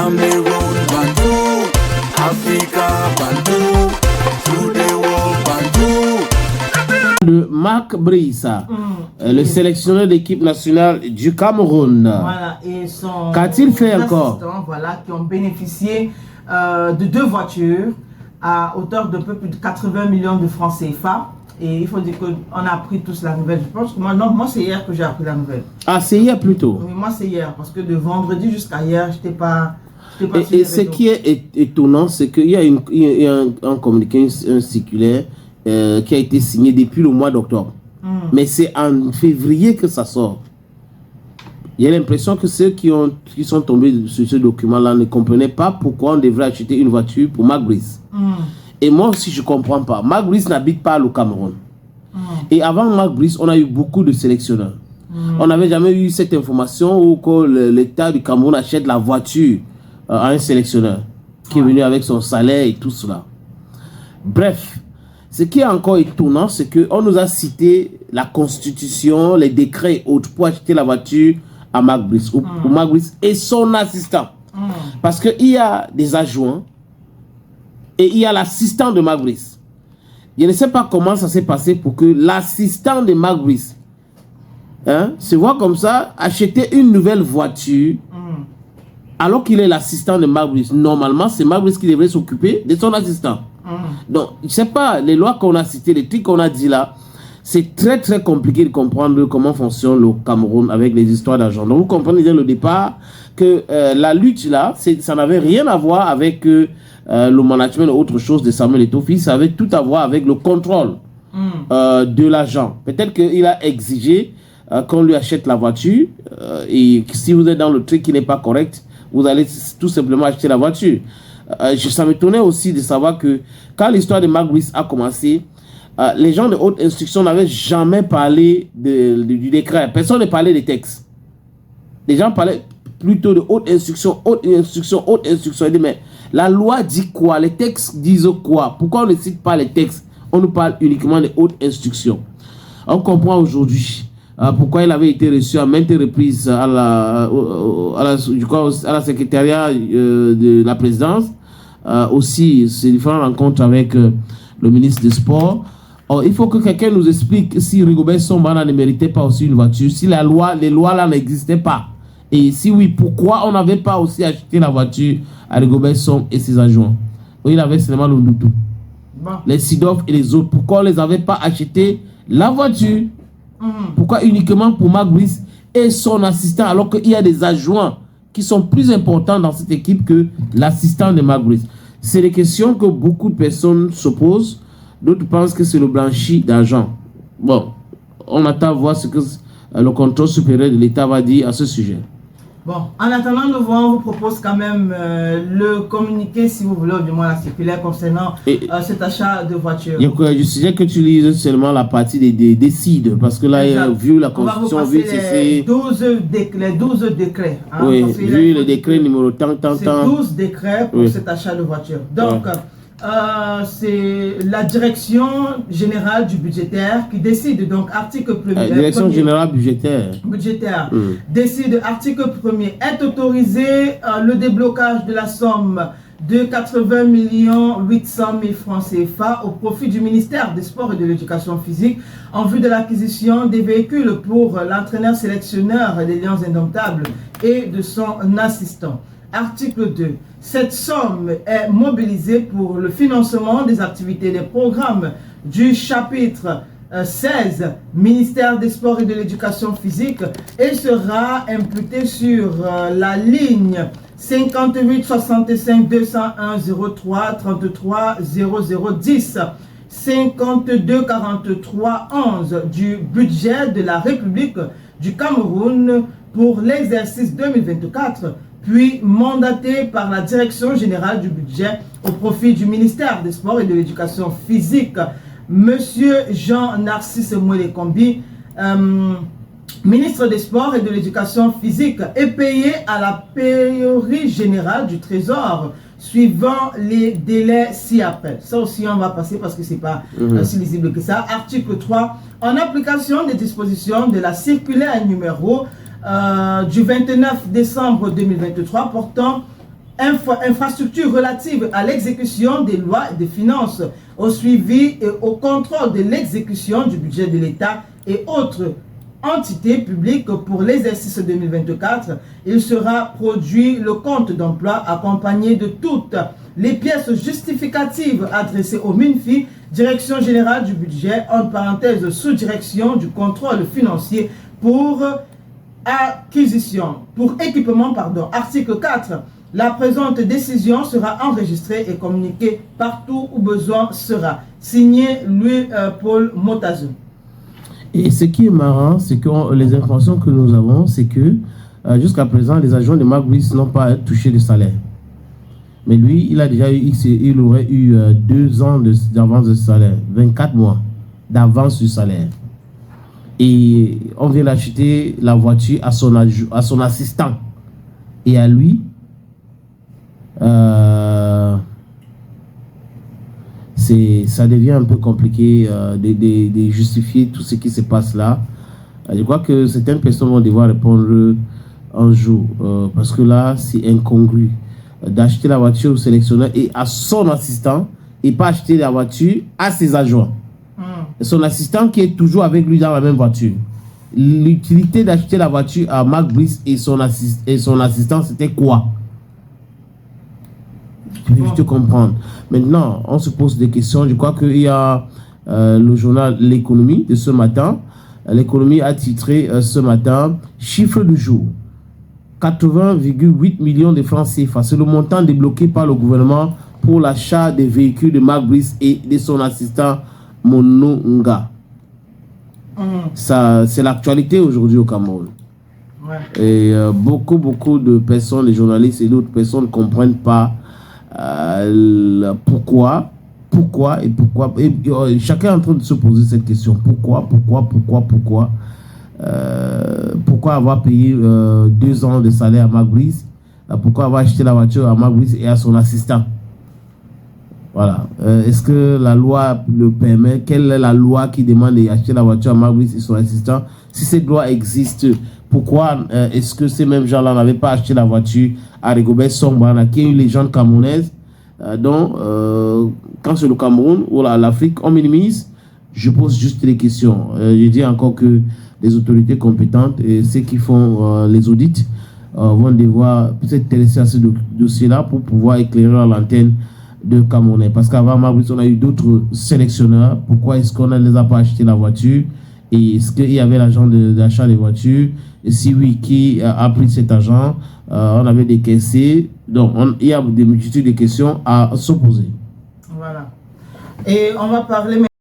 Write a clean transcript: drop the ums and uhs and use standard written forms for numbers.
Cameroun, Bantou, Africa, Bantou, through the world, Bantou. De Marc Brice, le sélectionneur d'équipe nationale du Cameroun. Voilà, et son qu'a-t-il fait encore? Voilà, qui ont bénéficié de 2 voitures à hauteur de peu plus de 80 millions de francs CFA. Et il faut dire qu'on a appris tous la nouvelle. Je pense que moi c'est hier que j'ai appris la nouvelle. Ah, c'est hier plutôt? Oui, moi c'est hier, parce que de vendredi jusqu'à hier, je n'étais pas et ce qui est étonnant, c'est qu'il y a un communiqué, un circulaire qui a été signé depuis le mois d'octobre. Mais c'est en février que ça sort. Il y a l'impression que ceux qui sont tombés sur ce document-là ne comprenaient pas pourquoi on devrait acheter une voiture pour Marc Brice. Et moi aussi, je ne comprends pas. Marc Brice n'habite pas au Cameroun. Et avant Marc Brice, on a eu beaucoup de sélectionneurs. On n'avait jamais eu cette information où l'État du Cameroun achète la voiture à un sélectionneur qui est venu avec son salaire et tout cela. Bref, ce qui est encore étonnant, c'est qu'on nous a cité la Constitution, les décrets et autres pour acheter la voiture à Marc Brice, ou Marc Brice et son assistant. Parce qu'il y a des adjoints et il y a l'assistant de Marc Brice. Je ne sais pas comment ça s'est passé pour que l'assistant de Marc Brice se voit comme ça acheter une nouvelle voiture alors qu'il est l'assistant de Marc Brice. Normalement, c'est Marc Brice qui devrait s'occuper de son assistant. Donc, je ne sais pas, les lois qu'on a citées, les trucs qu'on a dit là, c'est très très compliqué de comprendre comment fonctionne le Cameroun avec les histoires d'argent. Donc, vous comprenez dès le départ que la lutte là, ça n'avait rien à voir avec le management ou autre chose de Samuel Eto'o-Fils, ça avait tout à voir avec le contrôle de l'argent. Peut-être qu'il a exigé qu'on lui achète la voiture et si vous êtes dans le truc qui n'est pas correct, vous allez tout simplement acheter la voiture. Ça m'étonnait aussi de savoir que quand l'histoire de Marc Brice a commencé, les gens de haute instruction n'avaient jamais parlé du décret. Personne ne parlait des textes. Les gens parlaient plutôt de haute instruction, haute instruction, haute instruction. Ils disent, mais la loi dit quoi? Les textes disent quoi? Pourquoi on ne cite pas les textes? On nous parle uniquement de haute instruction. On comprend aujourd'hui pourquoi il avait été reçu à maintes reprises à la secrétariat de la présidence. Aussi, ces différentes rencontres avec le ministre des Sports. Or, il faut que quelqu'un nous explique si Rigobert Song ne méritait pas aussi une voiture, si les lois là n'existaient pas. Et si oui, pourquoi on n'avait pas aussi acheté la voiture à Rigobert Song et ses adjoints? Oui, il avait seulement le Ndoutou. Les Sidov et les autres, pourquoi on ne les avait pas acheté la voiture? Pourquoi uniquement pour Marc Brice et son assistant, alors qu'il y a des adjoints qui sont plus importants dans cette équipe que l'assistant de Marc Brice? C'est des questions que beaucoup de personnes se posent. D'autres pensent que c'est le blanchi d'argent. Bon, on attend voir ce que le contrôle supérieur de l'État va dire à ce sujet. Bon, en attendant, on vous propose quand même le communiqué, si vous voulez, ou du moins la circulaire concernant cet achat de voitures. Je suggère que tu lises seulement la partie des décides, parce que là, vu la Constitution, vu les 12 décrets. Hein, oui, vu le décret numéro tant. C'est 12 décrets pour cet achat de voitures. Donc, c'est la direction générale du budgétaire qui décide, donc article 1er. Direction générale budgétaire. Décide, article 1er, est autorisé le déblocage de la somme de 80 800 000 francs CFA au profit du ministère des Sports et de l'Éducation physique en vue de l'acquisition des véhicules pour l'entraîneur sélectionneur des Lions Indomptables et de son assistant. Article 2. Cette somme est mobilisée pour le financement des activités des programmes du chapitre 16, ministère des Sports et de l'Éducation physique, et sera imputée sur la ligne 58 65 201 03 33 0010 52 43 11 du budget de la République du Cameroun pour l'exercice 2024, puis mandaté par la Direction générale du budget au profit du ministère des Sports et de l'Éducation physique. Monsieur Jean-Narcisse Mouelekombi, ministre des Sports et de l'Éducation physique, est payé à la payerie générale du Trésor suivant les délais ci-après. Ça aussi, on va passer parce que ce n'est pas si lisible que ça. Article 3. En application des dispositions de la circulaire numéro du 29 décembre 2023 portant infrastructures relatives à l'exécution des lois et des finances, au suivi et au contrôle de l'exécution du budget de l'État et autres entités publiques pour l'exercice 2024. Il sera produit le compte d'emploi accompagné de toutes les pièces justificatives adressées au MINFI, Direction générale du budget, en parenthèse sous-direction du contrôle financier pour équipement, article 4. La présente décision sera enregistrée et communiquée partout où besoin sera. Signé Louis Paul Motazo. Et ce qui est marrant, c'est que les informations que nous avons, c'est que jusqu'à présent, les agents de Mark Brice n'ont pas touché de salaire. Mais lui, il a déjà eu, il aurait eu 2 ans d'avance de salaire, 24 mois d'avance du salaire. Et on vient d'acheter la voiture à son assistant. Et à lui, ça devient un peu compliqué de justifier tout ce qui se passe là. Je crois que certaines personnes vont devoir répondre un jour, parce que là, c'est incongru d'acheter la voiture au sélectionneur et à son assistant, et pas acheter la voiture à ses adjoints. Son assistant qui est toujours avec lui dans la même voiture. L'utilité d'acheter la voiture à Mark Brice et son assistant, c'était quoi? Je te comprends. Maintenant, on se pose des questions. Je crois qu'il y a le journal L'économie de ce matin. L'économie a titré ce matin « Chiffre du jour ». 80,8 millions de francs CFA. C'est le montant débloqué par le gouvernement pour l'achat des véhicules de Mark Brice et de son assistant Mononga. Ça, c'est l'actualité aujourd'hui au Cameroun. Ouais. Et beaucoup de personnes, les journalistes et d'autres personnes ne comprennent pas pourquoi. Et chacun est en train de se poser cette question. Pourquoi avoir payé 2 ans de salaire à Mark Brice? Pourquoi avoir acheté la voiture à Mark Brice et à son assistant? Voilà. Est-ce que la loi le permet? Quelle est la loi qui demande d'acheter la voiture à Mark Brice et son assistant? Si cette loi existe, pourquoi est-ce que ces mêmes gens-là n'avaient pas acheté la voiture à Rigobert Song, qui est une légende camerounaise? Donc, quand c'est le Cameroun ou l'Afrique, on minimise. Je pose juste des questions. Je dis encore que les autorités compétentes et ceux qui font les audits vont devoir peut-être s'intéresser à ce dossier-là pour pouvoir éclairer l'antenne de Camerounais. Parce qu'avant Mark Brice, on a eu d'autres sélectionneurs. Pourquoi est-ce qu'on ne les a pas acheté la voiture? Et est-ce qu'il y avait l'argent d'achat des voitures? Et si oui, qui a pris cet argent? On avait décaissé. Donc, il y a des multitudes de questions à se poser. Voilà. Et on va parler